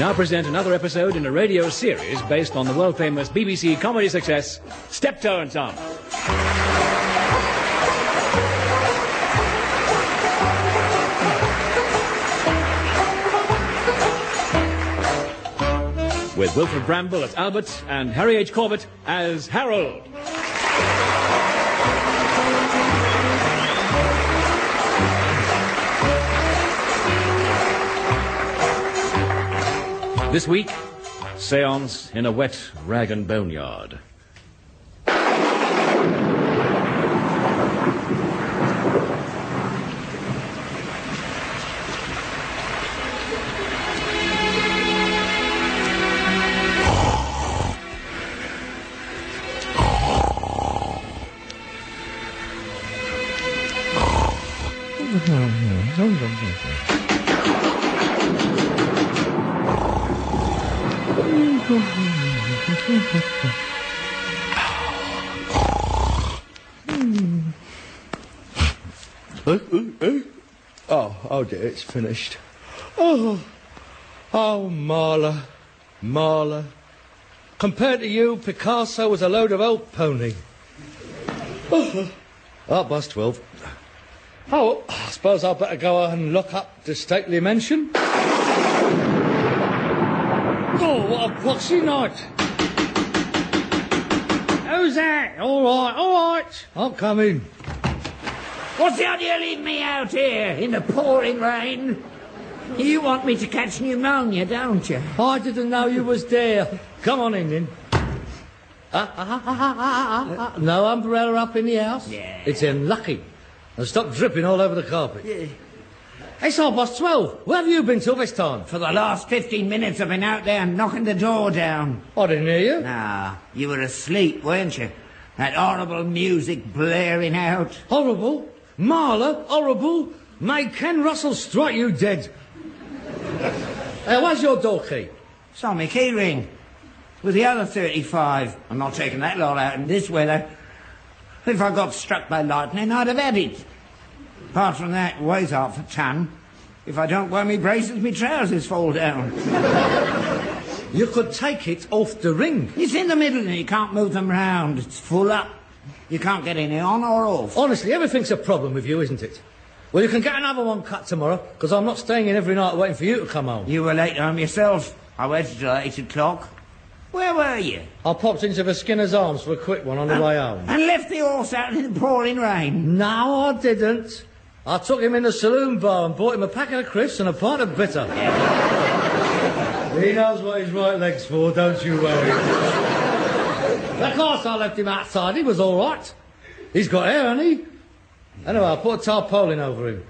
now present another episode in a radio series based on the world-famous BBC comedy success, Steptoe and Son. With Wilfred Bramble as Albert and Harry H. Corbett as Harold. This week, Seance in a wet rag and bone yard. Oh dear, it's finished. Oh, Marla. Compared to you, Picasso was a load of old pony. Past 12. Oh, I suppose I'd better go and lock up the stately mansion. Oh, what a poxy night. Who's that? All right. I'll come in. What's the idea of leaving me out here in the pouring rain? You want me to catch pneumonia, don't you? I didn't know you was there. Come on in, then. No umbrella up in the house? Yeah. It's unlucky. And stop dripping all over the carpet. Yeah. It's 12:30. Where have you been till this time? For the last 15 minutes I've been out there knocking the door down. I didn't hear you. Nah, you were asleep, weren't you? That horrible music blaring out. Horrible? Marla, horrible? May Ken Russell strike you dead. Where's your door key? Saw me key ring. With the other 35. I'm not taking that lot out in this weather. If I got struck by lightning, I'd have had it. Apart from that, it weighs half a ton. If I don't wear me braces, me trousers fall down. You could take it off the ring. It's in the middle and you can't move them round. It's full up. You can't get any on or off. Honestly, everything's a problem with you, isn't it? Well, you can get another one cut tomorrow, because I'm not staying in every night waiting for you to come home. You were late home yourself. I waited till 8 o'clock. Where were you? I popped into the Skinner's Arms for a quick one on the way home. And left the horse out in the pouring rain? No, I didn't. I took him in the saloon bar and bought him a packet of crisps and a pint of bitter. He knows what his right leg's for, don't you worry. Of course I left him outside. He was all right. He's got hair, hasn't he? Anyway, I put a tarpaulin over him.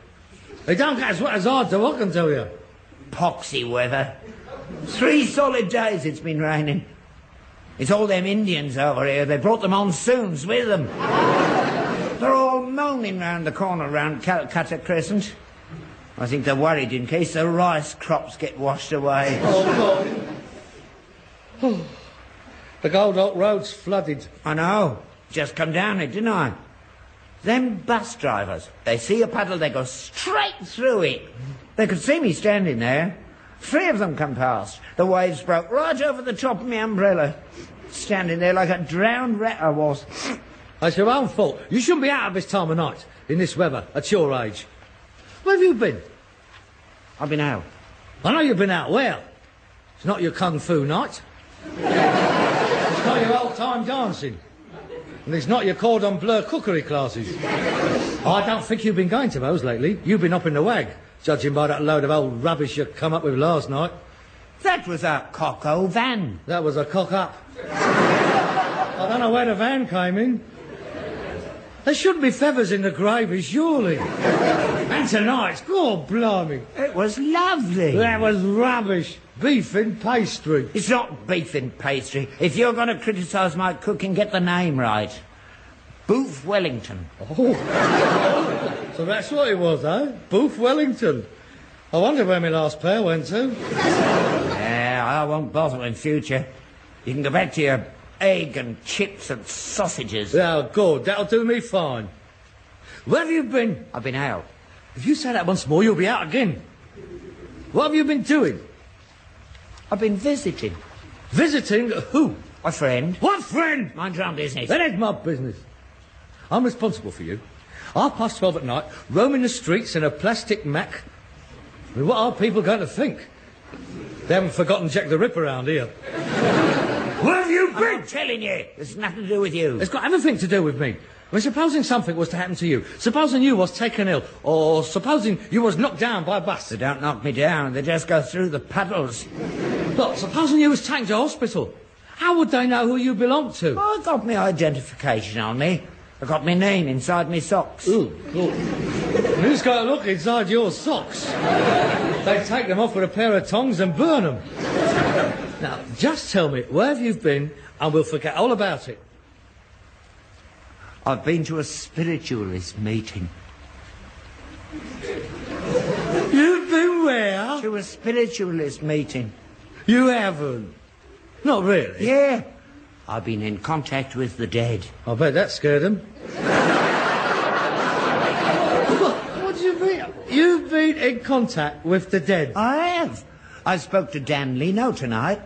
He don't get as wet as I do, I can tell you. Poxy weather. 3 solid days it's been raining. It's all them Indians over here. They brought the monsoons with them. They're all moaning round the corner round Calcutta Crescent. I think they're worried in case the rice crops get washed away. Oh, God. The Gold Oak Road's flooded. I know. Just come down it, didn't I? Them bus drivers, they see a puddle, they go straight through it. They could see me standing there. 3 of them come past. The waves broke right over the top of my umbrella. Standing there like a drowned rat I was. That's your own fault. You shouldn't be out at this time of night, in this weather, at your age. Where have you been? I've been out. I know you've been out. Where? It's not your kung fu night. It's not your old-time dancing. And it's not your cordon bleu cookery classes. I don't think you've been going to those lately. You've been up in the wag, judging by that load of old rubbish you come up with last night. That was a cock-o van. That was a cock-up. I don't know where the van came in. There shouldn't be feathers in the gravy, surely. And tonight, God blimey. It was lovely. That was rubbish. Beef in pastry. It's not beef in pastry. If you're going to criticise my cooking, get the name right. Booth Wellington. Oh. So that's what it was, eh? Booth Wellington. I wonder where my last pair went to. Yeah, I won't bother in future. You can go back to your egg and chips and sausages. Yeah, good. That'll do me fine. Where have you been? I've been out. If you say that once more, you'll be out again. What have you been doing? I've been visiting. Visiting who? A friend. What friend? Mind your own business. That ain't my business. I'm responsible for you. 12:30 at night, roaming the streets in a plastic Mac. I mean, what are people going to think? They haven't forgotten Jack the Ripper around here. Where have you been? I'm telling you, there's nothing to do with you. It's got everything to do with me. I mean, supposing something was to happen to you, supposing you was taken ill, or supposing you was knocked down by a bus. They don't knock me down, they just go through the puddles. Look, supposing you was taken to hospital, how would they know who you belong to? I got my identification on me. I got my name inside me socks. Ooh. Who's got to look inside your socks? They take them off with a pair of tongs and burn them. Now, just tell me, where have you been, and we'll forget all about it. I've been to a spiritualist meeting. You've been where? To a spiritualist meeting. You haven't. Not really? Yeah. I've been in contact with the dead. I bet that scared them. What do you mean? You've been in contact with the dead? I have. I spoke to Dan Leno tonight.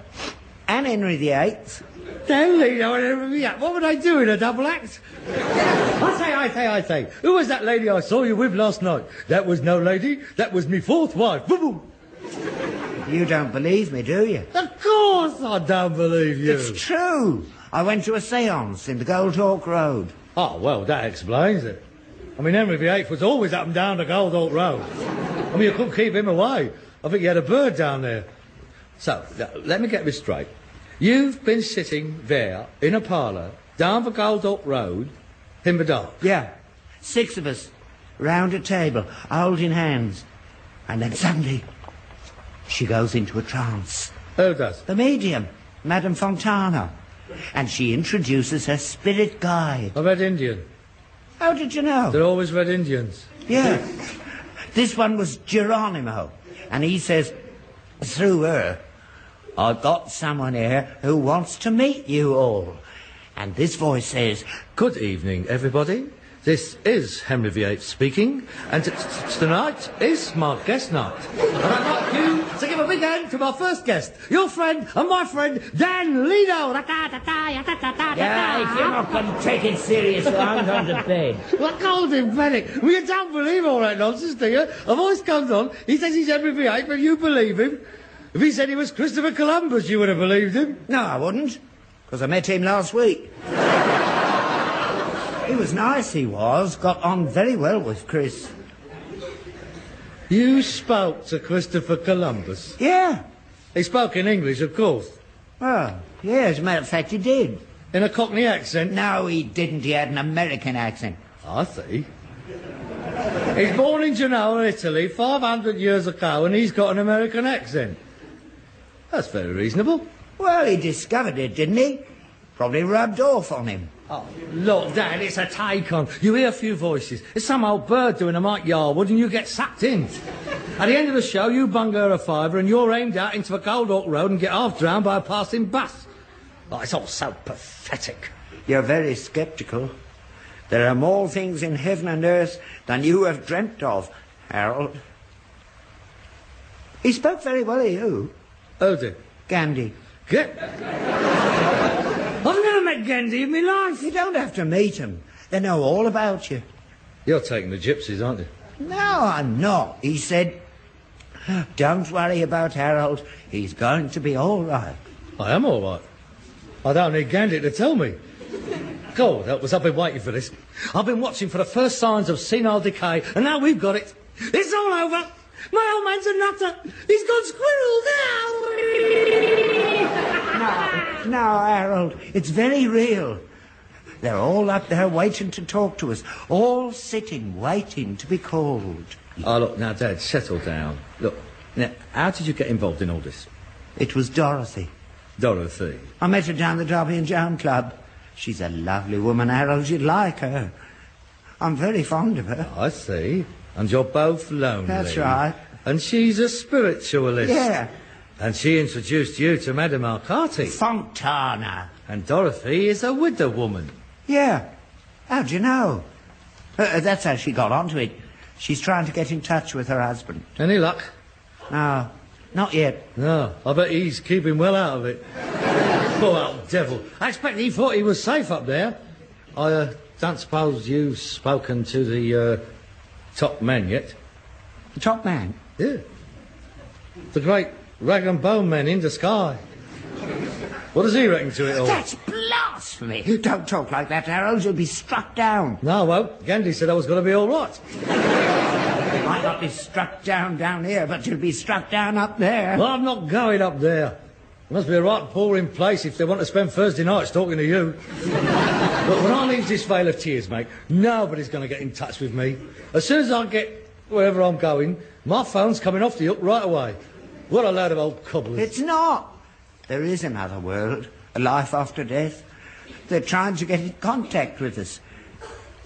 And Henry VIII. Dan Leno and Henry VIII. What were they doing, a double act? I say. Who was that lady I saw you with last night? That was no lady. That was me fourth wife. Boom. You don't believe me, do you? Of course I don't believe you. It's true. I went to a seance in the Gold Hawk Road. Oh, well, that explains it. I mean, Henry VIII was always up and down the Gold Hawk Road. I mean, you couldn't keep him away. I think he had a bird down there. So, let me get this straight. You've been sitting there in a parlour down the Gold Hawk Road in the dark? Yeah. 6 of us, round a table, holding hands. And then suddenly, she goes into a trance. Who does? The medium, Madame Fontana. And she introduces her spirit guide. A Red Indian. How did you know? They're always Red Indians. Yeah. This one was Geronimo. And he says, through her, I've got someone here who wants to meet you all. And this voice says, Good evening, everybody. This is Henry VIII speaking, and tonight is my guest night. And I'd like you to give a big hand to my first guest, your friend and my friend, Dan Leno. yeah, if you're not going to take it serious, I'm going to bed. Well, cold in panic. Well, you don't believe all that nonsense, do you? A voice comes on, he says he's Henry VIII, but you believe him. If he said he was Christopher Columbus, you would have believed him. No, I wouldn't, because I met him last week. He was nice, he was. Got on very well with Chris. You spoke to Christopher Columbus? Yeah. He spoke in English, of course. Well, yeah, as a matter of fact, he did. In a Cockney accent? No, he didn't. He had an American accent. I see. He's born in Genoa, Italy, 500 years ago, and he's got an American accent. That's very reasonable. Well, he discovered it, didn't he? Probably rubbed off on him. Oh, look, Dad, it's a take-on. You hear a few voices. It's some old bird doing a Mike Yarwood and you get sucked in. At the end of the show, you bung her a fiver and you're aimed out into the Gold Hawk Road and get half drowned by a passing bus. Oh, it's all so pathetic. You're very sceptical. There are more things in heaven and earth than you have dreamt of, Harold. He spoke very well of you. Oh, dear. Gandhi. I've never met Gandhi in my life. You don't have to meet him. They know all about you. You're taking the gypsies, aren't you? No, I'm not. He said, don't worry about Harold. He's going to be all right. I am all right. I don't need Gandhi to tell me. God, help us, I've been waiting for this. I've been watching for the first signs of senile decay, and now we've got it. It's all over. My old man's a nutter. He's gone squirrel now. No, Harold, it's very real. They're all up there waiting to talk to us. All sitting, waiting to be called. Oh, look, now, Dad, settle down. Look, now, how did you get involved in all this? It was Dorothy. Dorothy? I met her down the Derby and Joan Club. She's a lovely woman, Harold. You'd like her. I'm very fond of her. I see. And you're both lonely. That's right. And she's a spiritualist. Yeah. And she introduced you to Madame Arcati. Fontana. And Dorothy is a widow woman. Yeah. How'd you know? That's how she got onto it. She's trying to get in touch with her husband. Any luck? No. Not yet. No, I bet he's keeping well out of it. Poor old devil. I expect he thought he was safe up there. I don't suppose you've spoken to the top man yet? The top man? Yeah. The great rag and bone man in the sky. What does he reckon to it all? That's blasphemy. Don't talk like that, Harold. You'll be struck down. No, I won't. Gandhi said I was going to be all right. You might not be struck down here, but you'll be struck down up there. Well, I'm not going up there. It must be a right boring place if they want to spend Thursday nights talking to you. But when I leave this Vale of Tears, mate, nobody's going to get in touch with me. As soon as I get wherever I'm going, my phone's coming off the hook right away. What a load of old cobblers. It's not. There is another world, a life after death. They're trying to get in contact with us.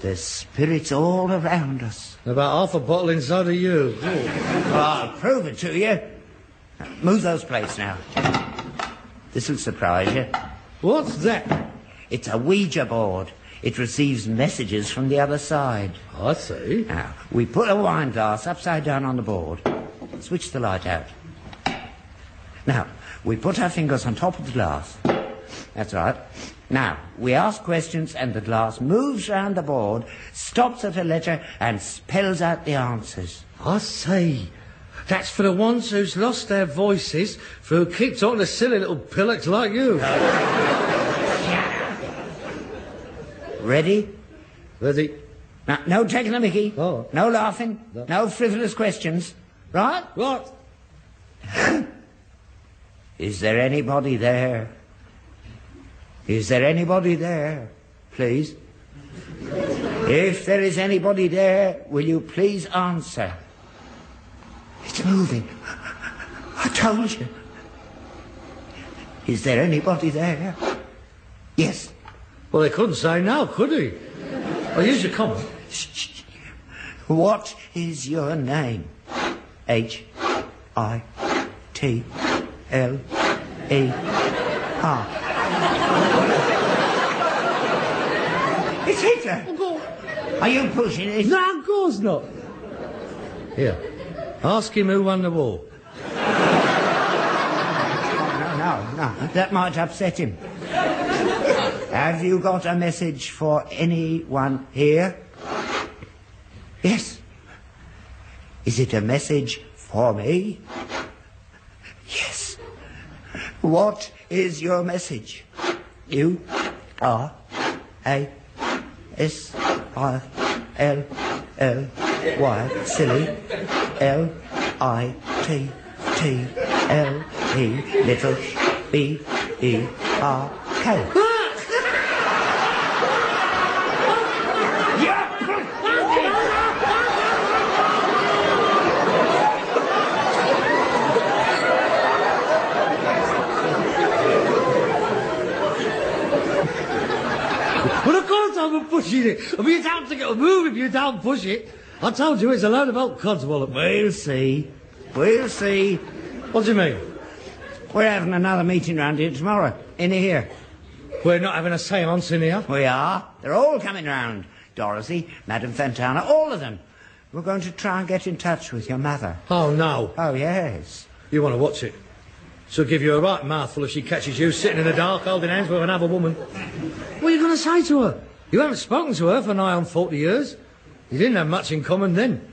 There's spirits all around us. About half a bottle inside of you. Well, I'll prove it to you. Move those plates now. This'll surprise you. What's that? It's a Ouija board. It receives messages from the other side. I see. Now, we put a wine glass upside down on the board. Switch the light out. Now, we put our fingers on top of the glass. That's right. Now, we ask questions and the glass moves round the board, stops at a letter and spells out the answers. I see. That's for the ones who's lost their voices, for who keep talking to silly little pillocks like you. Ready? Ready? Now, no taking a mickey. Oh. No laughing. No frivolous questions. Right? What? Is there anybody there? Is there anybody there? Please. If there is anybody there, will you please answer? It's moving. I told you. Is there anybody there? Yes. Well, they couldn't say no, could he? Well, use your comment. What is your name? H-I-T-L-E-R. It's Hitler. Are you pushing it? No, of course not. Here, ask him who won the war. No. That might upset him. Have you got a message for anyone here? Yes. Is it a message for me? Yes. What is your message? U-R-A-S-I-L-L-Y. Silly. L-I-T-T-L-E. Little B-E-R-K. Well, of course I'm pushing it. I mean, it's out to get a move if you don't push it. I told you it's a load of old codswallop. We'll see. We'll see. What do you mean? We're having another meeting round here tomorrow. In here. We're not having a séance in here? We are. They're all coming round. Dorothy, Madame Fantana, all of them. We're going to try and get in touch with your mother. Oh, no. Oh, yes. You want to watch it? She'll give you a right mouthful if she catches you sitting in the dark holding hands with another woman. What are you going to say to her? You haven't spoken to her for nigh on 40 years. You didn't have much in common then.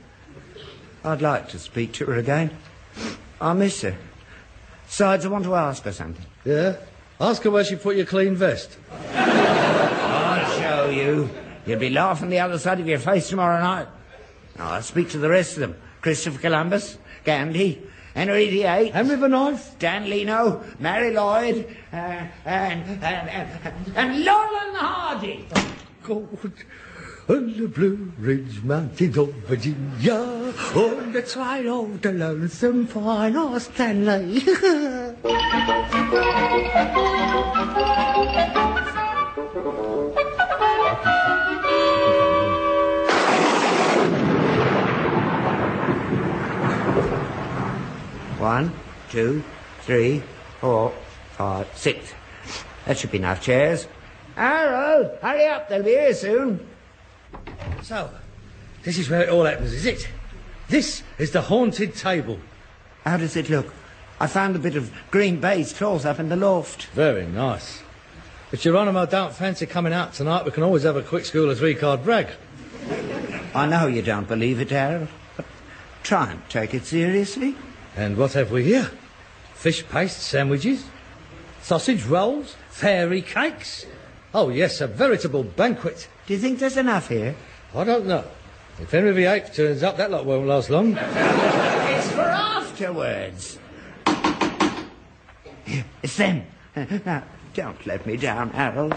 I'd like to speak to her again. I miss her. Besides, I want to ask her something. Yeah? Ask her where she put your clean vest. I'll show you. You'll be laughing the other side of your face tomorrow night. Now, I'll speak to the rest of them. Christopher Columbus, Gandhi, Henry VIII, Henry the Ninth, Dan Leno, Mary Lloyd, and Laurel and Hardy. God, on the Blue Ridge Mountains of Virginia, on the trail of the lonesome pine, oh, Stanley. One, 2, 3, 4, 5, 6. That should be enough chairs. Harold, hurry up, they'll be here soon. So, this is where it all happens, is it? This is the haunted table. How does it look? I found a bit of green baize cloth up in the loft. Very nice. If Geronimo don't fancy coming out tonight, we can always have a quick school of three-card brag. I know you don't believe it, Harold, but try and take it seriously. And what have we here? Fish paste sandwiches, sausage rolls, fairy cakes. Oh, yes, a veritable banquet. Do you think there's enough here? I don't know. If Henry VIII turns up, that lot won't last long. It's for afterwards. It's them. Now, don't let me down, Harold.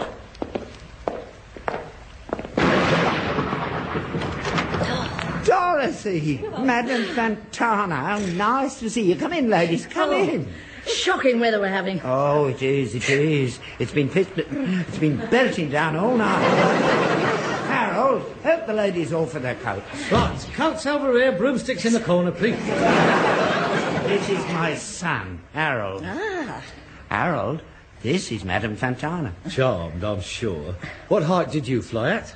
Dorothy, Madame Fantana, how nice to see you. Come in, ladies, come in. Shocking weather we're having. Oh, it is, it is. It's been belting down all night. Harold, help the ladies all for their coats. Right, coats over here, broomsticks in the corner, please. This is my son, Harold. Ah. Harold, this is Madame Fantana. Charmed, I'm sure. What height did you fly at?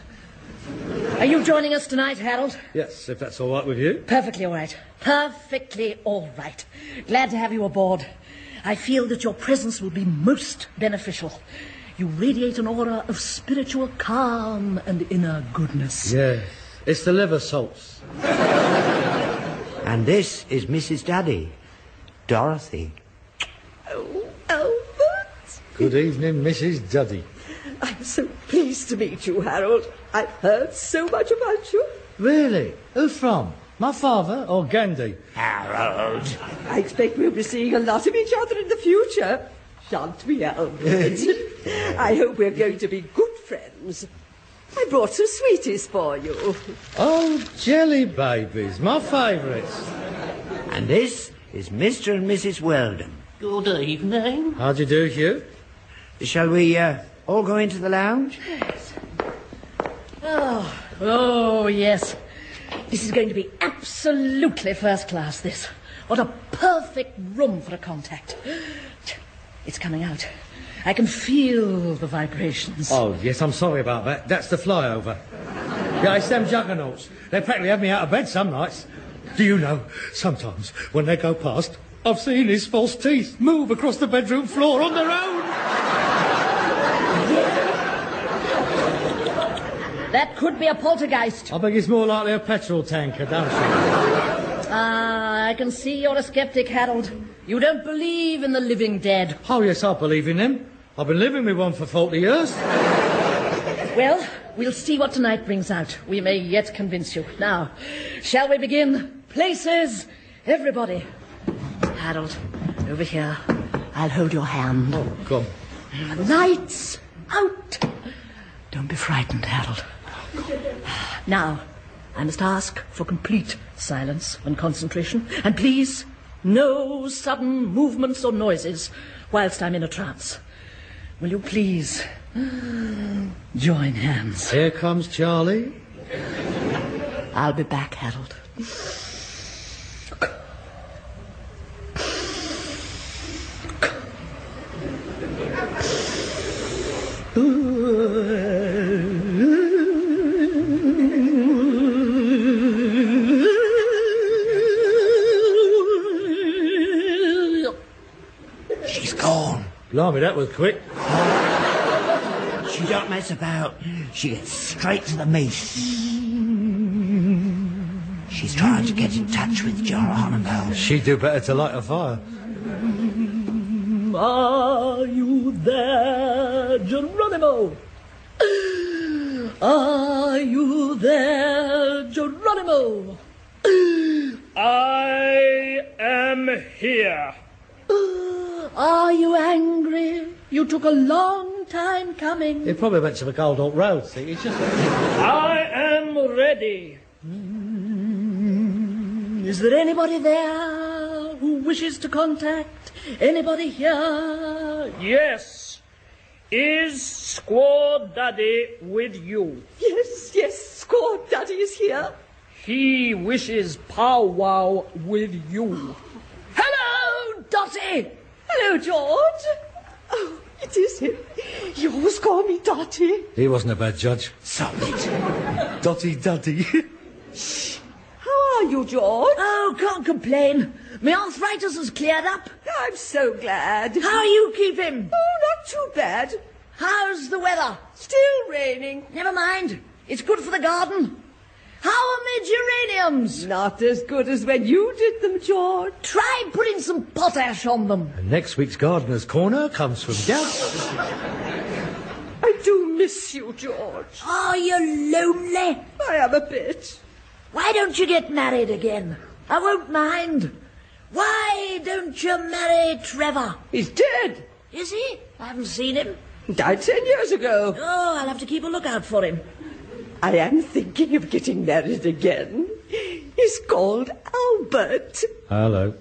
Are you joining us tonight, Harold? Yes, if that's all right with you. Perfectly all right. Perfectly all right. Glad to have you aboard. I feel that your presence will be most beneficial. You radiate an aura of spiritual calm and inner goodness. Yes, it's the liver salts. And this is Mrs. Daddy, Dorothy. Oh, Albert. Good evening, Mrs. Duddy. I'm so pleased to meet you, Harold. I've heard so much about you. Really? Who from? My father or Gandhi? Harold. I expect we'll be seeing a lot of each other in the future. Shan't we, Albert? I hope we're going to be good friends. I brought some sweeties for you. Oh, jelly babies, my favourites. And this is Mr. and Mrs. Weldon. Good evening. How do you do, Hugh? Shall we all go into the lounge? Yes. Oh, yes. This is going to be absolutely first class, this. What a perfect room for a contact. It's coming out. I can feel the vibrations. Oh, yes, I'm sorry about that. That's the flyover. Yeah, it's them juggernauts. They practically have me out of bed some nights. Do you know, sometimes when they go past, I've seen his false teeth move across the bedroom floor on their own. That could be a poltergeist. I think it's more likely a petrol tanker, don't you? I can see you're a skeptic, Harold. You don't believe in the living dead. Oh, yes, I believe in them. I've been living with one for 40 years. Well, we'll see what tonight brings out. We may yet convince you. Now, shall we begin? Places, everybody. Harold, over here. I'll hold your hand. Oh, come. Lights out. Don't be frightened, Harold. Now, I must ask for complete silence and concentration. And please, no sudden movements or noises whilst I'm in a trance. Will you please join hands? Here comes Charlie. I'll be back, Harold. She's gone. Blimey, that was quick. She don't mess about. She gets straight to the meat. She's trying to get in touch with Geronimo. She'd do better to light a fire. Are you there, Geronimo? Are you there, Geronimo? I am here. Are you angry? You took a long time coming. It probably went to the Gold Hawk Road, see? It's just... I am ready. Is there anybody there who wishes to contact? Anybody here? Yes. Is Squaw Daddy with you? Yes, Squaw Daddy is here. He wishes powwow with you. Hello, Dotty! Hello, George. Oh, it is him. You always call me Dotty. He wasn't a bad judge. Solid. Dotty Duddy. How are you, George? Oh, can't complain. My arthritis has cleared up. I'm so glad. How you keep him? Oh, not too bad. How's the weather? Still raining. Never mind. It's good for the garden. How are my geraniums? Not as good as when you did them, George. Try putting some potash on them. And next week's Gardener's Corner comes from Gus. I do miss you, George. Are you lonely? I am a bit. Why don't you get married again? I won't mind. Why don't you marry Trevor? He's dead. Is he? I haven't seen him. He died 10 years ago. Oh, I'll have to keep a lookout for him. I am thinking of getting married again. He's called Albert. Hello.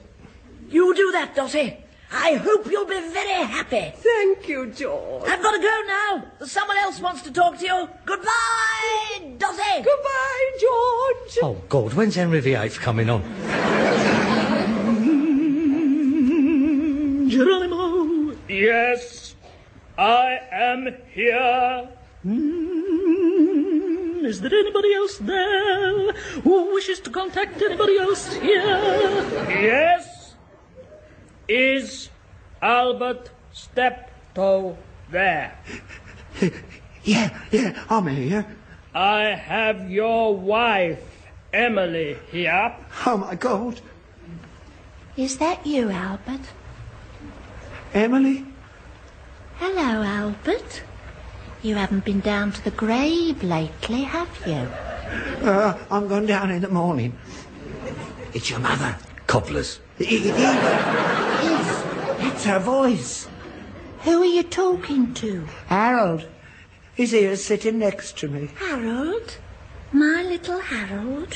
You do that, Dottie. I hope you'll be very happy. Thank you, George. I've got to go now. Someone else wants to talk to you. Goodbye, Dottie. Goodbye, George. Oh, God, when's Henry VIII coming on? Geronimo. Yes, I am here. Is there anybody else there who wishes to contact anybody else here? Yes, is Albert Steptoe there? Yeah, I'm here. I have your wife, Emily, here. Oh, my God. Is that you, Albert? Emily? Hello, Albert. You haven't been down to the grave lately, have you? I'm going down in the morning. It's your mother. Cobblers. It is. It's her voice. Who are you talking to? Harold. He's here sitting next to me. Harold? My little Harold?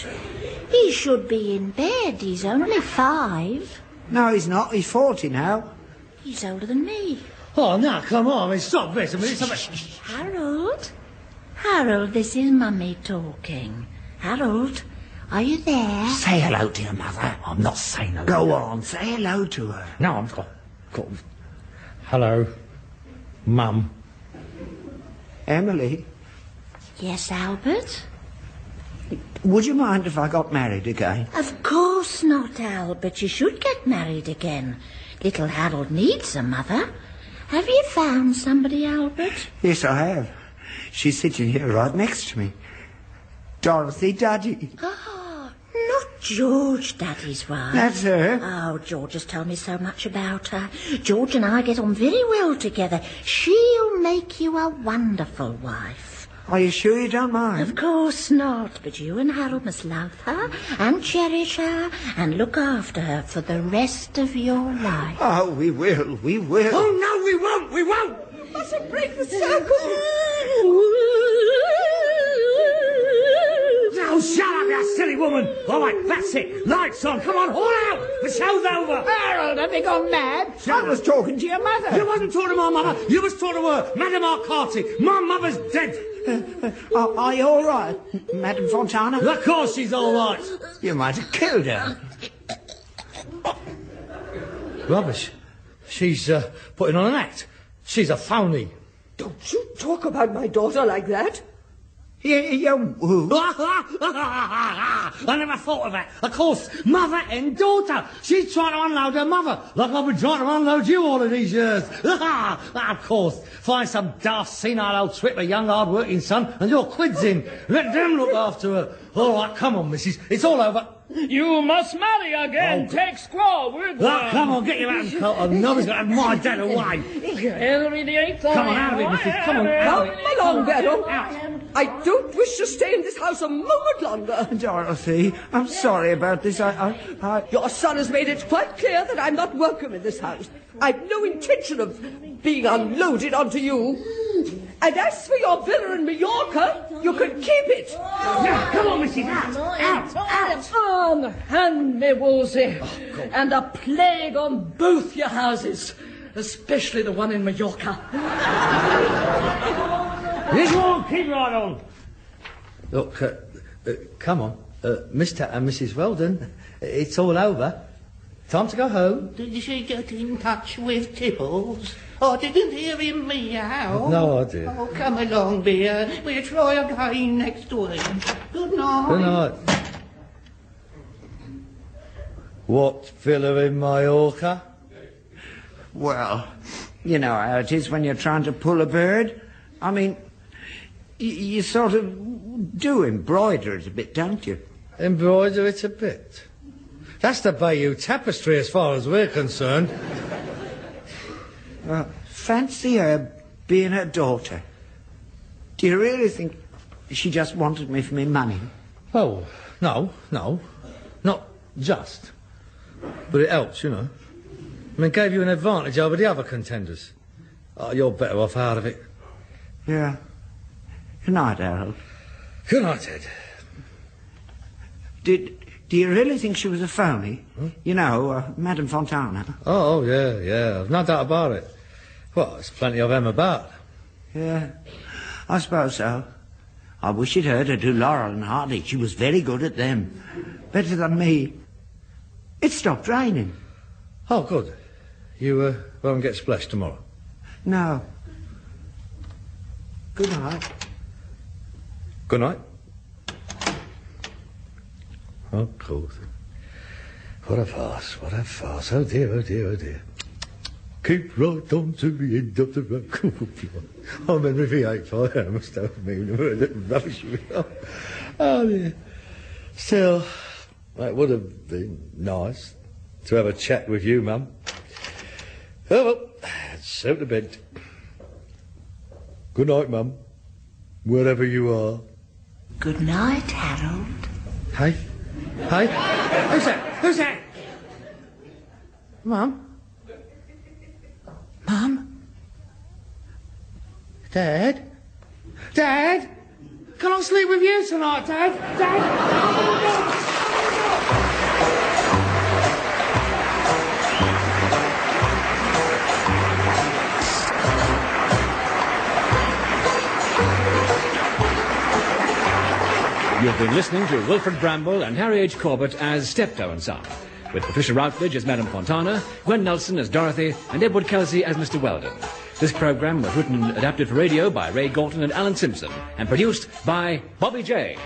He should be in bed. He's only 5. No, he's not. He's 40 now. He's older than me. Oh, now, come on. I mean, stop this. I mean, Harold? Harold, this is Mummy talking. Harold, are you there? Say hello to your mother. I'm not saying hello. Go on, say hello to her. No, I'm... Hello, Mum. Emily, Yes, Albert? would you mind if I got married again? Of course not, Albert. You should get married again. Little Harold needs a mother. Have you found somebody, Albert? Yes, I have. She's sitting here right next to me. Dorothy Duddy. Oh, not George, Daddy's wife. That's her. Oh, George has told me so much about her. George and I get on very well together. She'll make you a wonderful wife. Are you sure you don't mind? Of course not, but you and Harold must love her and cherish her and look after her for the rest of your life. Oh, we will. Oh, no, we won't. We won't. Mustn't break the circle. Now, shut up, you silly woman. All right, that's it. Lights on. Come on, haul out. The show's over. Harold, have you gone mad? I was talking to your mother. You wasn't talking to my mother. You was talking to her. Madame Arcati. My mother's dead. Are you all right, Madame Fontana? Of course she's all right. You might have killed her. Rubbish. She's putting on an act. She's a phony. Don't you talk about my daughter like that. You... I never thought of that. Of course, mother and daughter. She's trying to unload her mother, like I've been trying to unload you all of these years. Of course, find some daft senile old twit, a young hard-working son, and your quids in. Let them look after her. All right, come on, missus. It's all over. You must marry again. Take squaw with her. Come on, get your hat and coat on. Nobody's going to have my dad away. Henry VIII. Come on, out of it, missus. Come on. Come along, Beryl. I don't wish to stay in this house a moment longer. Dorothy, I'm sorry about this. Your son has made it quite clear that I'm not welcome in this house. I've no intention of being unloaded onto you. And as for your villa in Mallorca, you can keep it. Now, come on, missus. Out. Unhand me, Wolsey, and a plague on both your houses, especially the one in Mallorca. This one, keep right on. Look, come on, Mr. and Mrs. Weldon. It's all over. Time to go home. Did she get in touch with Tibbles? I didn't hear him meow. No idea. Oh, come along, dear. We'll try again next week. Good night. Good night. What villa in Mallorca? Well, you know how it is when you're trying to pull a bird. I mean, you sort of do embroider it a bit, don't you? Embroider it a bit? That's the Bayeux Tapestry as far as we're concerned. Fancy her being her daughter. Do you really think she just wanted me for me money? Oh, no. Not just. But it helps, you know. I mean, it gave you an advantage over the other contenders. Oh, you're better off out of it. Yeah. Good night, Harold. Good night, Ed. Do you really think she was a phony? Huh? You know, Madame Fontana. Oh, yeah. I've no doubt about it. Well, there's plenty of them about. Yeah, I suppose so. I wish you'd heard her do Laurel and Hardy. She was very good at them. Better than me. It stopped raining. Oh, good. You won't get splashed tomorrow? No. Good night. Good night. Oh, course. What a farce. Oh, dear. Keep right on to the end of the road. I remember if he ate fire, I must have rubbish. Oh, dear. Still, it would have been nice to have a chat with you, Mum. Oh, well, so to bed. Good night, Mum, wherever you are. Good night, Harold. Hey? Who's that? Mum? Dad? Can I sleep with you tonight, Dad? You've been listening to Wilfred Bramble and Harry H. Corbett as Steptoe and Son, with Patricia Routledge as Madame Fontana, Gwen Nelson as Dorothy, and Edward Kelsey as Mr. Weldon. This programme was written and adapted for radio by Ray Galton and Alan Simpson, and produced by Bobby J.